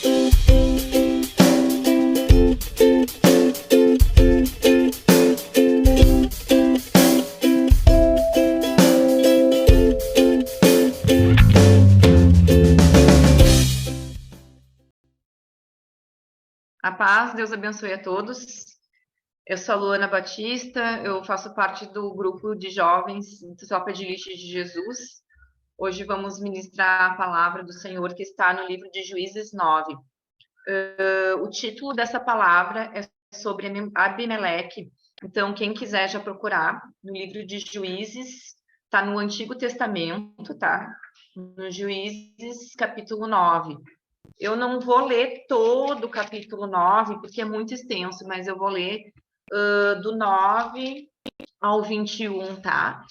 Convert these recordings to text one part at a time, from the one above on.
A paz, Deus abençoe a todos. Eu sou a Luana Batista, eu faço parte do grupo de jovens do Tropa de Elite de Jesus. Hoje vamos ministrar a palavra do Senhor que está no livro de Juízes 9. O título dessa palavra é sobre Abimeleque. Então, quem quiser já procurar no livro de Juízes, está no Antigo Testamento, tá? No Juízes, capítulo 9. Eu não vou ler todo o capítulo 9, porque é muito extenso, mas eu vou ler do 9 ao 21, tá?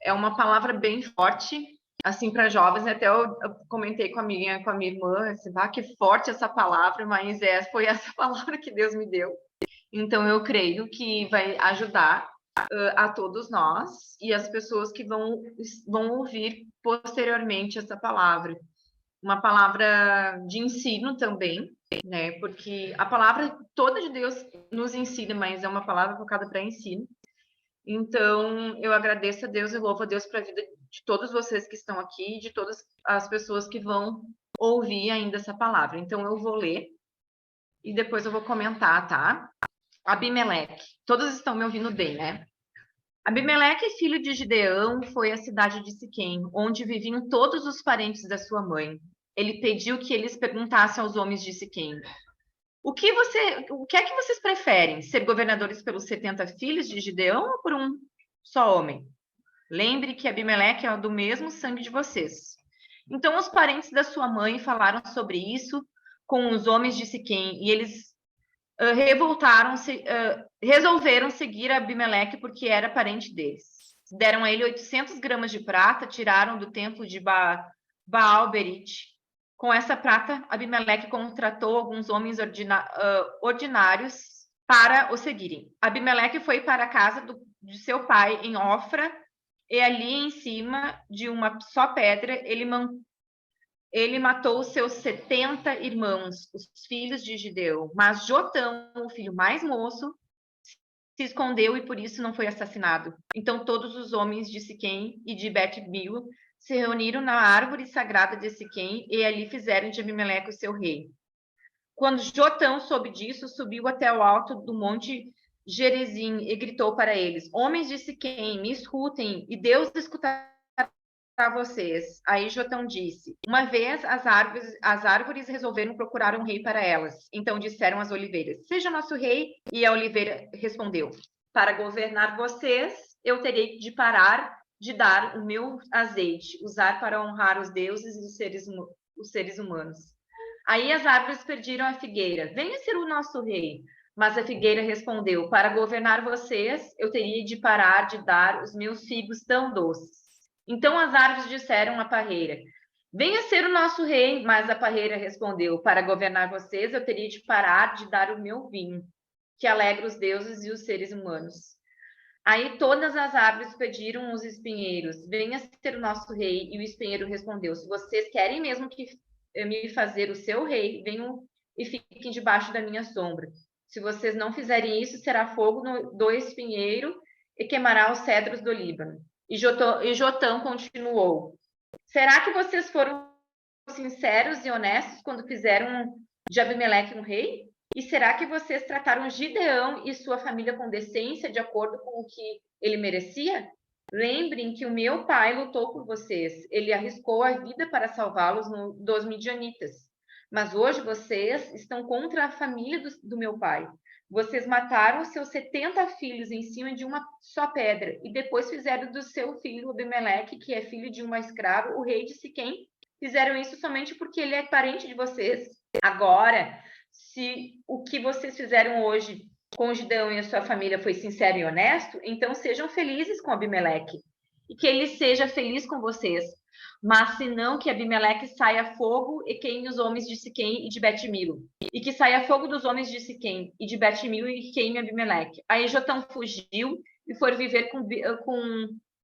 É uma palavra bem forte, assim, para jovens. Até eu comentei com a minha irmã, assim, que forte essa palavra, mas foi essa palavra que Deus me deu. Então, eu creio que vai ajudar a todos nós e as pessoas que vão ouvir posteriormente essa palavra. Uma palavra de ensino também, né? Porque a palavra toda de Deus nos ensina, mas é uma palavra focada para ensino. Então, eu agradeço a Deus e louvo a Deus para a vida de todos vocês que estão aqui, de todas as pessoas que vão ouvir ainda essa palavra. Então, eu vou ler e depois eu vou comentar, tá? Abimeleque. Todos estão me ouvindo bem, né? Abimeleque, filho de Gideão, foi à cidade de Siquém, onde viviam todos os parentes da sua mãe. Ele pediu que eles perguntassem aos homens de Siquém: o que é que vocês preferem? Ser governadores pelos 70 filhos de Gideão ou por um só homem? Lembre que Abimeleque é do mesmo sangue de vocês. Então os parentes da sua mãe falaram sobre isso com os homens de Siquém, e eles resolveram seguir Abimeleque porque era parente deles. Deram a ele 800 gramas de prata, tiraram do templo de Baal-Berite. Com essa prata, Abimeleque contratou alguns homens ordinários para o seguirem. Abimeleque foi para a casa de seu pai em Ofra, e ali em cima de uma só pedra ele matou os seus 70 irmãos, os filhos de Gideão. Mas Jotão, o filho mais moço, se escondeu e por isso não foi assassinado. Então todos os homens de Siquém e de Bet-Mil se reuniram na árvore sagrada de Siquém e ali fizeram de Abimeleque o seu rei. Quando Jotão soube disso, subiu até o alto do monte Gerizim e gritou para eles: homens de Siquém, me escutem, e Deus escutará vocês. Aí Jotão disse: uma vez as árvores resolveram procurar um rei para elas. Então disseram as oliveiras: seja nosso rei. E a oliveira respondeu: para governar vocês, eu terei de parar de dar o meu azeite, usar para honrar os deuses e os seres humanos. Aí as árvores pediram à figueira: venha ser o nosso rei. Mas a figueira respondeu: para governar vocês, eu teria de parar de dar os meus figos tão doces. Então as árvores disseram à parreira: venha ser o nosso rei. Mas a parreira respondeu: para governar vocês, eu teria de parar de dar o meu vinho, que alegra os deuses e os seres humanos. Aí todas as árvores pediram aos espinheiros: venha ser o nosso rei. E o espinheiro respondeu: se vocês querem mesmo que me fazer o seu rei, venham e fiquem debaixo da minha sombra. Se vocês não fizerem isso, será fogo do espinheiro e queimará os cedros do Líbano. E Jotão continuou: será que vocês foram sinceros e honestos quando fizeram de Abimeleque um rei? E será que vocês trataram Gideão e sua família com decência, de acordo com o que ele merecia? Lembrem que o meu pai lutou por vocês. Ele arriscou a vida para salvá-los dos midianitas. Mas hoje vocês estão contra a família do meu pai. Vocês mataram os seus 70 filhos em cima de uma só pedra e depois fizeram do seu filho Abimeleque, que é filho de uma escrava, o rei de Siquém. Fizeram isso somente porque ele é parente de vocês. Agora, se o que vocês fizeram hoje com Gideão e a sua família foi sincero e honesto, então sejam felizes com Abimeleque e que ele seja feliz com vocês. Mas se não, que Abimeleque saia fogo e queime os homens de Siquém e de Bet-Milo. E que saia fogo dos homens de Siquém e de Bet-Milo e queime Abimeleque. Aí Jotão fugiu e foi viver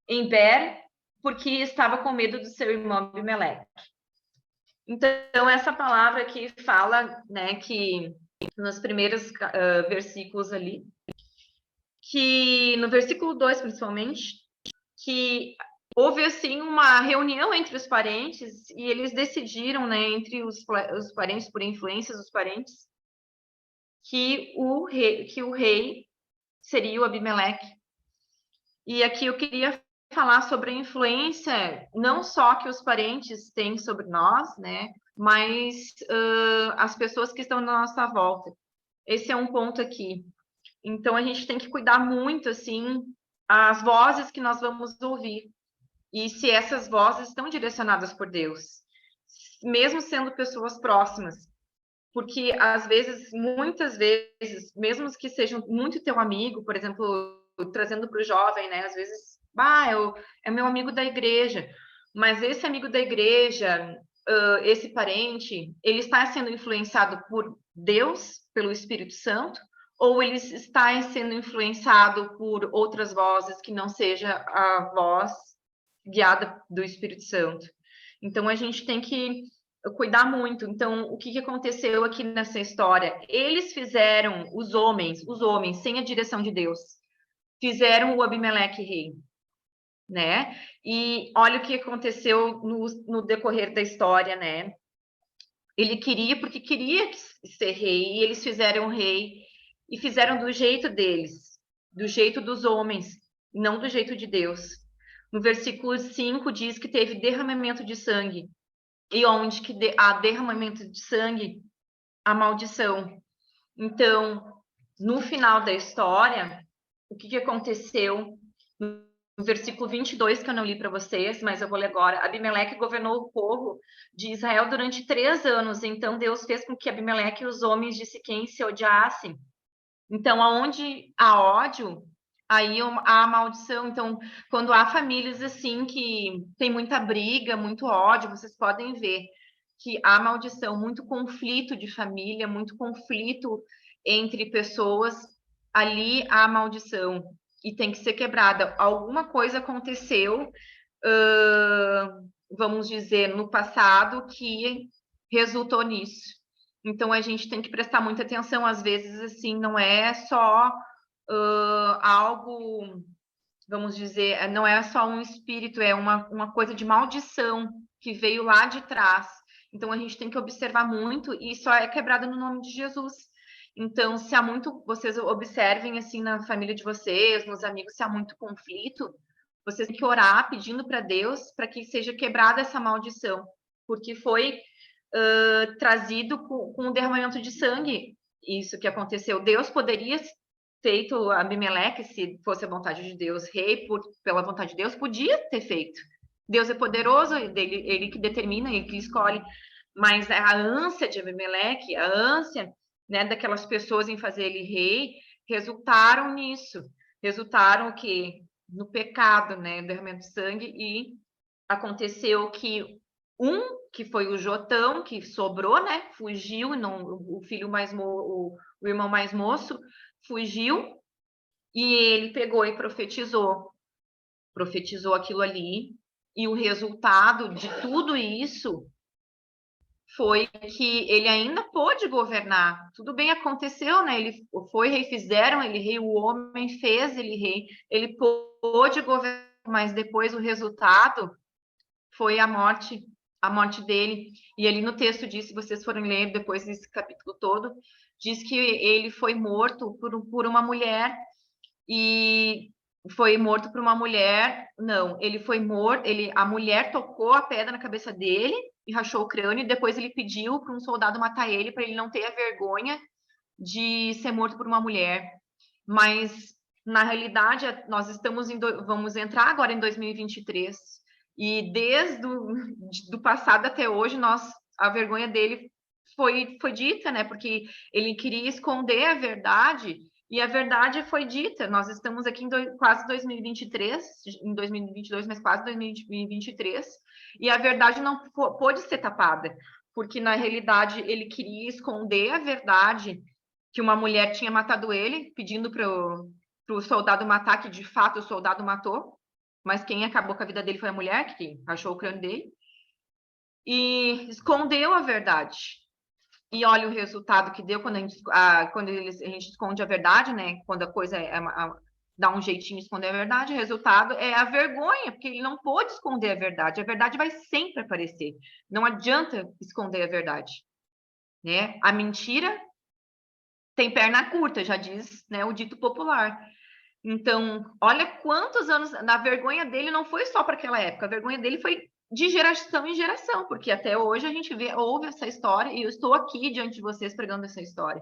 em Ber, porque estava com medo do seu irmão Abimeleque. Então, essa palavra aqui fala, né, que nos primeiros versículos ali, que no versículo 2, principalmente, que houve, assim, uma reunião entre os parentes e eles decidiram, né, entre os parentes, por influência dos parentes, que o rei seria o Abimeleque. E aqui eu queria falar sobre a influência, não só que os parentes têm sobre nós, né, mas as pessoas que estão na nossa volta. Esse é um ponto aqui. Então, a gente tem que cuidar muito, assim, as vozes que nós vamos ouvir. E se essas vozes estão direcionadas por Deus, mesmo sendo pessoas próximas. Porque, às vezes, muitas vezes, mesmo que sejam muito teu amigo, por exemplo, trazendo para o jovem, né? Às vezes, é meu amigo da igreja, mas esse amigo da igreja, esse parente, ele está sendo influenciado por Deus, pelo Espírito Santo, ou ele está sendo influenciado por outras vozes que não seja a voz guiada do Espírito Santo? Então, a gente tem que cuidar muito. Então, o que aconteceu aqui nessa história? Eles fizeram, os homens, sem a direção de Deus, fizeram o Abimeleque rei, né? E olha o que aconteceu no decorrer da história, né? Ele queria, porque queria ser rei, e eles fizeram rei, e fizeram do jeito deles, do jeito dos homens, não do jeito de Deus. No versículo 5 diz que teve derramamento de sangue, e onde que há derramamento de sangue, a maldição. Então, no final da história, o que aconteceu? No versículo 22, que eu não li para vocês, mas eu vou ler agora. Abimeleque governou o povo de Israel durante 3 anos. Então, Deus fez com que Abimeleque e os homens de Siquém se odiassem. Então, aonde há ódio, aí há maldição. Então, quando há famílias assim que tem muita briga, muito ódio, vocês podem ver que há maldição, muito conflito de família, muito conflito entre pessoas, ali há maldição e tem que ser quebrada. Alguma coisa aconteceu, vamos dizer, no passado que resultou nisso. Então a gente tem que prestar muita atenção. Às vezes, assim, não é só algo, vamos dizer, não é só um espírito, é uma coisa de maldição que veio lá de trás. Então a gente tem que observar muito e só é quebrado no nome de Jesus. Então, se há muito, vocês observem assim na família de vocês, nos amigos, se há muito conflito, vocês têm que orar pedindo para Deus para que seja quebrada essa maldição, porque foi trazido com o derramamento de sangue. Isso que aconteceu. Deus poderia feito Abimeleque, se fosse a vontade de Deus, rei pela vontade de Deus, podia ter feito. Deus é poderoso, ele que determina, ele que escolhe. Mas a ânsia de Abimeleque, a ânsia, né, daquelas pessoas em fazer ele rei, resultaram nisso. Resultaram que no pecado, né, derramamento de sangue, e aconteceu que que foi o Jotão, que sobrou, né, fugiu, não, o filho mais o irmão mais moço fugiu, e ele pegou e profetizou aquilo ali, e o resultado de tudo isso foi que ele ainda pôde governar. Tudo bem, aconteceu, né? Ele foi rei, fizeram ele rei, o homem fez ele rei, ele pôde governar, mas depois o resultado foi a morte dele. E ali no texto diz, se vocês forem ler depois desse capítulo todo, diz que ele foi morto por uma mulher, e foi morto por uma mulher. Não, ele foi morto, a mulher tocou a pedra na cabeça dele e rachou o crânio, e depois ele pediu para um soldado matar ele, para ele não ter a vergonha de ser morto por uma mulher. Mas na realidade nós estamos vamos entrar agora em 2023, e desde do passado até hoje a vergonha dele foi dita, né? Porque ele queria esconder a verdade, e a verdade foi dita. Nós estamos aqui em quase 2023, em 2022, mas quase 2023, e a verdade não pôde ser tapada, porque na realidade ele queria esconder a verdade, que uma mulher tinha matado ele, pedindo para o soldado matar, que de fato o soldado matou, mas quem acabou com a vida dele foi a mulher, que achou o crânio dele. e escondeu a verdade. E olha o resultado que deu quando a gente esconde a verdade, né? Quando a coisa dá um jeitinho de esconder a verdade, o resultado é a vergonha, porque ele não pôde esconder a verdade. A verdade vai sempre aparecer. Não adianta esconder a verdade, né? A mentira tem perna curta, já diz, né, o dito popular. Então, olha quantos anos, na vergonha dele não foi só para aquela época, a vergonha dele foi de geração em geração, porque até hoje a gente ouve essa história e eu estou aqui diante de vocês pregando essa história.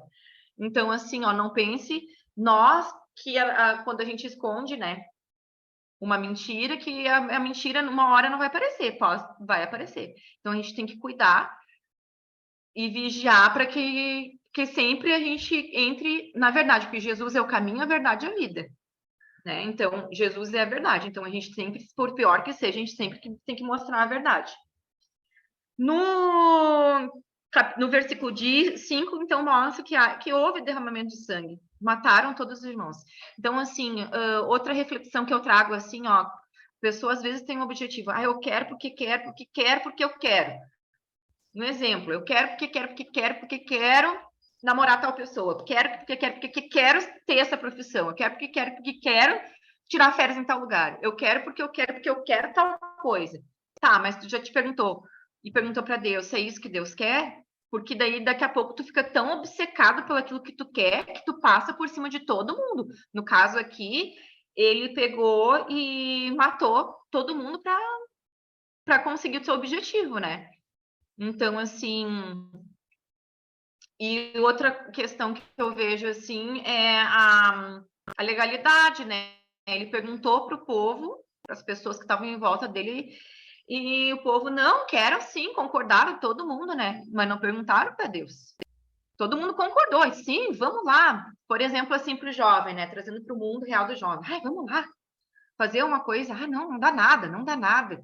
Então, assim, ó, não pense nós que quando a gente esconde, né, uma mentira, que a mentira numa hora não vai aparecer, vai aparecer. Então a gente tem que cuidar e vigiar para que sempre a gente entre na verdade, porque Jesus é o caminho, a verdade e a vida. Né? Então, Jesus é a verdade. Então, a gente sempre, por pior que seja, a gente sempre tem que mostrar a verdade. No versículo 5, então, mostra que houve derramamento de sangue. Mataram todos os irmãos. Então, assim, outra reflexão que eu trago, assim, ó, pessoas às vezes têm um objetivo. Eu quero porque quero, porque quero, porque eu quero. Um exemplo, eu quero porque quero, porque quero, porque quero namorar tal pessoa. Quero porque quero, porque quero ter essa profissão. Eu quero porque quero tirar férias em tal lugar. Eu quero porque eu quero tal coisa. Tá, mas tu já te perguntou e perguntou para Deus se é isso que Deus quer? Porque daí daqui a pouco tu fica tão obcecado pelo aquilo que tu quer que tu passa por cima de todo mundo. No caso aqui, ele pegou e matou todo mundo para conseguir o seu objetivo, né? Então, assim, e outra questão que eu vejo, assim, é a legalidade, né? Ele perguntou para o povo, para as pessoas que estavam em volta dele, e o povo, não, quero sim, concordaram, todo mundo, né? Mas não perguntaram para Deus. Todo mundo concordou, e sim, vamos lá. Por exemplo, assim, para o jovem, né? Trazendo para o mundo real do jovem. Ai, vamos lá, fazer uma coisa. Ah, não, não dá nada, não dá nada.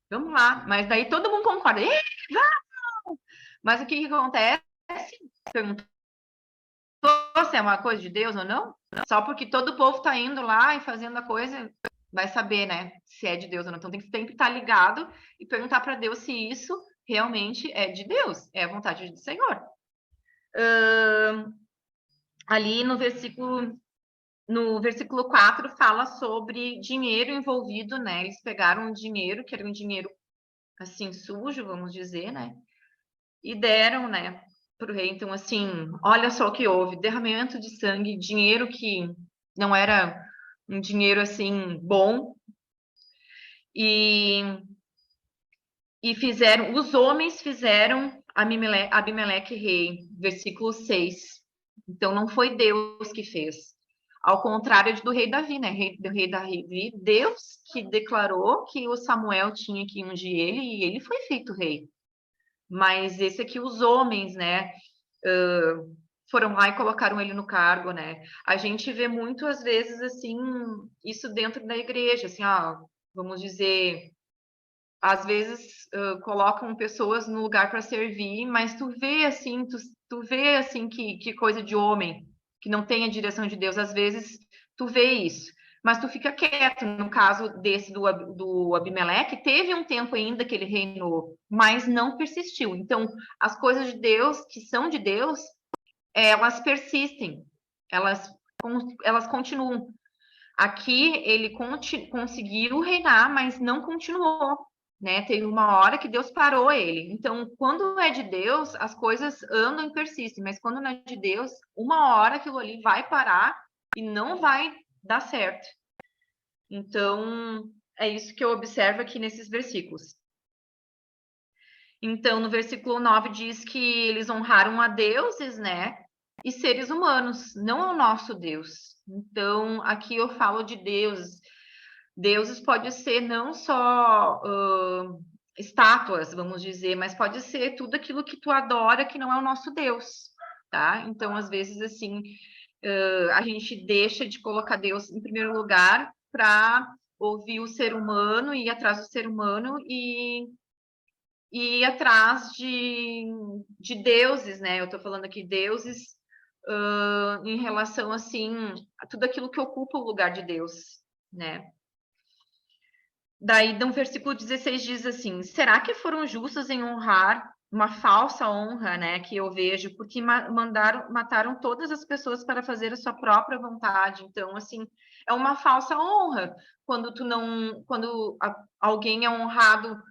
Vamos lá. Mas daí todo mundo concorda. Vamos! Mas o que acontece? Perguntou se é uma coisa de Deus ou não? Só porque todo o povo está indo lá e fazendo a coisa, vai saber, né? Se é de Deus ou não. Então tem que sempre estar ligado e perguntar para Deus se isso realmente é de Deus, é a vontade do Senhor. Ali no versículo 4 fala sobre dinheiro envolvido, né? Eles pegaram um dinheiro, que era um dinheiro assim sujo, vamos dizer, né? E deram, né, para o rei. Então, assim, olha só o que houve: derramamento de sangue, dinheiro que não era um dinheiro assim bom, e fizeram, os homens fizeram Abimeleque rei, versículo 6. Então, não foi Deus que fez. Ao contrário do rei Davi, né? Do rei Davi, Deus que declarou que o Samuel tinha que ungir ele e ele foi feito rei. Mas esse aqui, os homens, né, foram lá e colocaram ele no cargo, né? A gente vê muito, às vezes, assim, isso dentro da igreja, assim, vamos dizer, às vezes colocam pessoas no lugar para servir, mas tu vê, assim, tu vê, assim, que coisa de homem, que não tem a direção de Deus, às vezes tu vê isso. Mas tu fica quieto. No caso desse do Abimeleque, teve um tempo ainda que ele reinou, mas não persistiu. Então, as coisas de Deus, que são de Deus, elas persistem, elas continuam. Aqui ele conseguiu reinar, mas não continuou, né? Teve uma hora que Deus parou ele. Então, quando é de Deus, as coisas andam e persistem, mas quando não é de Deus, uma hora aquilo ali vai parar e não vai dar certo. Então, é isso que eu observo aqui nesses versículos. Então, no versículo 9 diz que eles honraram a deuses, né? E seres humanos, não ao nosso Deus. Então, aqui eu falo de deuses. Deuses pode ser não só estátuas, vamos dizer, mas pode ser tudo aquilo que tu adora que não é o nosso Deus, tá? Então, às vezes, assim, a gente deixa de colocar Deus em primeiro lugar para ouvir o ser humano, ir atrás do ser humano e ir atrás de deuses, né? Eu estou falando aqui deuses em relação, assim, a tudo aquilo que ocupa o lugar de Deus, né? Daí, no versículo 16 diz assim: será que foram justos em honrar uma falsa honra, né, que eu vejo, porque mataram todas as pessoas para fazer a sua própria vontade. Então, assim, é uma falsa honra quando alguém é honrado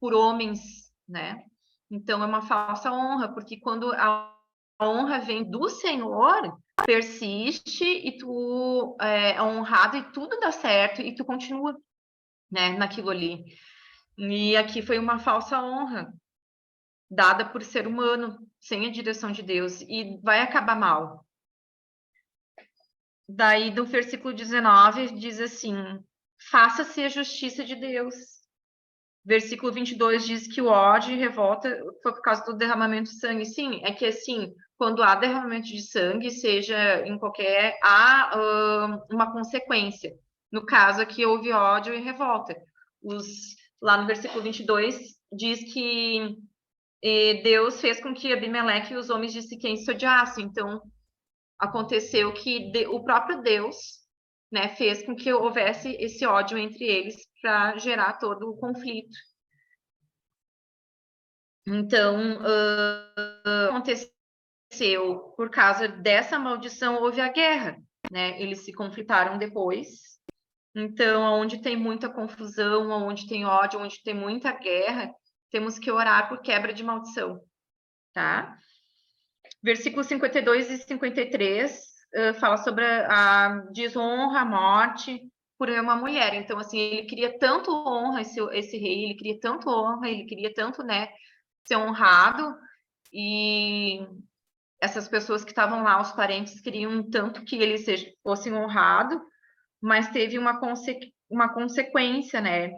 por homens, né? Então é uma falsa honra, porque quando a honra vem do Senhor, persiste e tu é honrado e tudo dá certo e tu continua, né, naquilo ali. E aqui foi uma falsa honra dada por ser humano, sem a direção de Deus, e vai acabar mal. Daí, do versículo 19, diz assim: faça-se a justiça de Deus. Versículo 22 diz que o ódio e revolta foi por causa do derramamento de sangue. Sim, é que assim, quando há derramamento de sangue, seja em qualquer, há uma consequência. No caso aqui, houve ódio e revolta. Lá no versículo 22 diz que Deus fez com que Abimeleque e os homens de Siquém se odiassem. Então, aconteceu que o próprio Deus, né, fez com que houvesse esse ódio entre eles para gerar todo o conflito. Então, aconteceu por causa dessa maldição, houve a guerra, né? Eles se conflitaram depois. Então, onde tem muita confusão, onde tem ódio, onde tem muita guerra, temos que orar por quebra de maldição, tá? Versículos 52 e 53 fala sobre a desonra, a morte por uma mulher. Então, assim, ele queria tanto honra, esse rei, ele queria tanto honra, ele queria tanto, né, ser honrado, e essas pessoas que estavam lá, os parentes, queriam tanto que ele fosse honrado, mas teve uma consequência, né?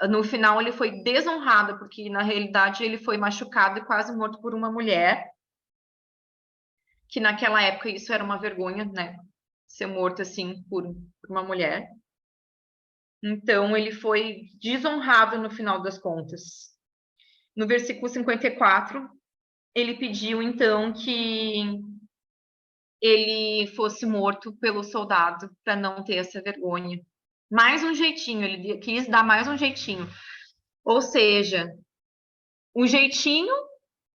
No final, ele foi desonrado, porque na realidade ele foi machucado e quase morto por uma mulher, que naquela época isso era uma vergonha, né? Ser morto assim por uma mulher. Então, ele foi desonrado no final das contas. No versículo 54, ele pediu então que ele fosse morto pelo soldado para não ter essa vergonha. Mais um jeitinho, ele quis dar mais um jeitinho. Ou seja, um jeitinho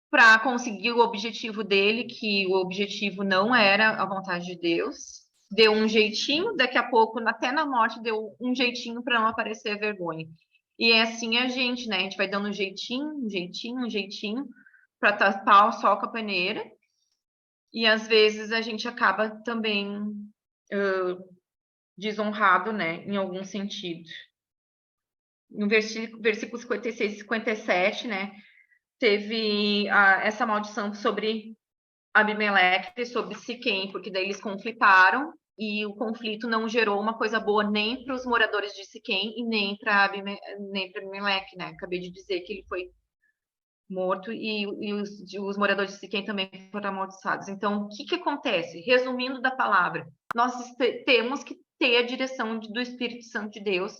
para conseguir o objetivo dele, que o objetivo não era a vontade de Deus. Deu um jeitinho, daqui a pouco, até na morte, deu um jeitinho para não aparecer a vergonha. E é assim a gente, né? A gente vai dando um jeitinho, um jeitinho, um jeitinho para tapar o sol com a peneira. E às vezes a gente acaba também desonrado, né? Em algum sentido. No versículo 56 e 57, né? Teve essa maldição sobre Abimeleque, sobre Siquém, porque daí eles conflitaram e o conflito não gerou uma coisa boa nem para os moradores de Siquém e nem para Abimeleque, né? Acabei de dizer que ele foi morto e os moradores de Siquém também foram amaldiçoados. Então, o que acontece? Resumindo da palavra, nós temos que ter a direção do Espírito Santo de Deus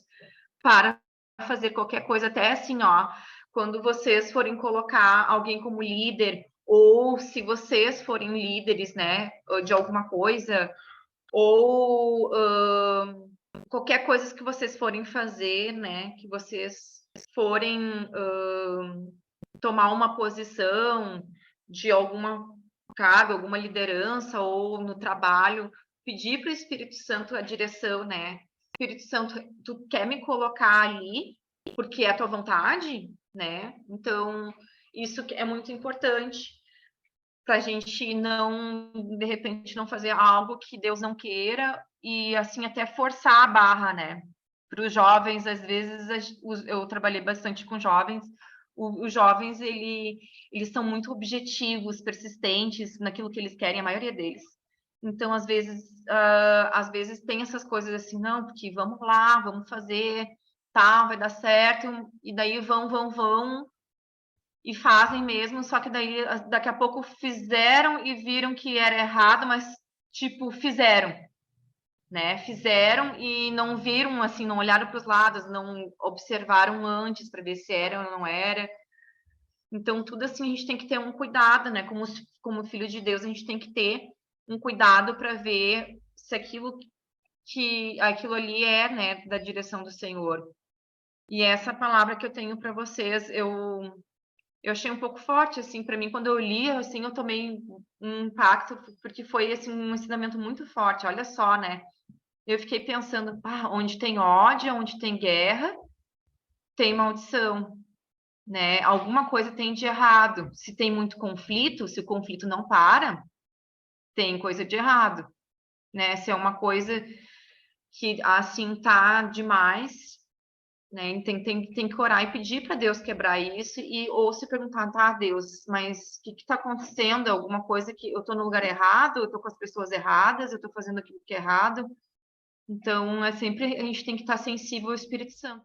para fazer qualquer coisa, até assim, ó, quando vocês forem colocar alguém como líder, ou se vocês forem líderes, né, de alguma coisa, ou qualquer coisa que vocês forem fazer, né, que vocês forem tomar uma posição de alguma cargo, alguma liderança, ou no trabalho, pedir para o Espírito Santo a direção, né? Espírito Santo, tu quer me colocar ali porque é a tua vontade, né? Então, isso é muito importante para a gente não, de repente, não fazer algo que Deus não queira e, assim, até forçar a barra, né? Para os jovens, às vezes, eu trabalhei bastante com jovens, os jovens, eles são muito objetivos, persistentes naquilo que eles querem, a maioria deles. Então, às vezes tem essas coisas assim, não, porque vamos lá, vamos fazer, tá, vai dar certo, e daí vão, e fazem mesmo, só que daí daqui a pouco fizeram e viram que era errado, mas tipo, fizeram, né? Fizeram e não viram assim, não olharam para os lados, não observaram antes para ver se era ou não era. Então, tudo assim a gente tem que ter um cuidado, né? Como filho de Deus, a gente tem que ter um cuidado para ver se aquilo ali é, né, da direção do Senhor. E essa palavra que eu tenho para vocês, eu achei um pouco forte, assim, para mim, quando eu li, assim, eu tomei um impacto, porque foi, assim, um ensinamento muito forte, olha só, né? Eu fiquei pensando, onde tem ódio, onde tem guerra, tem maldição, né? Alguma coisa tem de errado. Se tem muito conflito, se o conflito não para, tem coisa de errado, né? Se é uma coisa que, assim, tá demais, né? Tem que orar e pedir para Deus quebrar isso, ou se perguntar, tá, Deus, mas o que está acontecendo? Alguma coisa que eu estou no lugar errado, eu estou com as pessoas erradas, eu estou fazendo aquilo que é errado. Então, é sempre a gente tem que estar sensível ao Espírito Santo.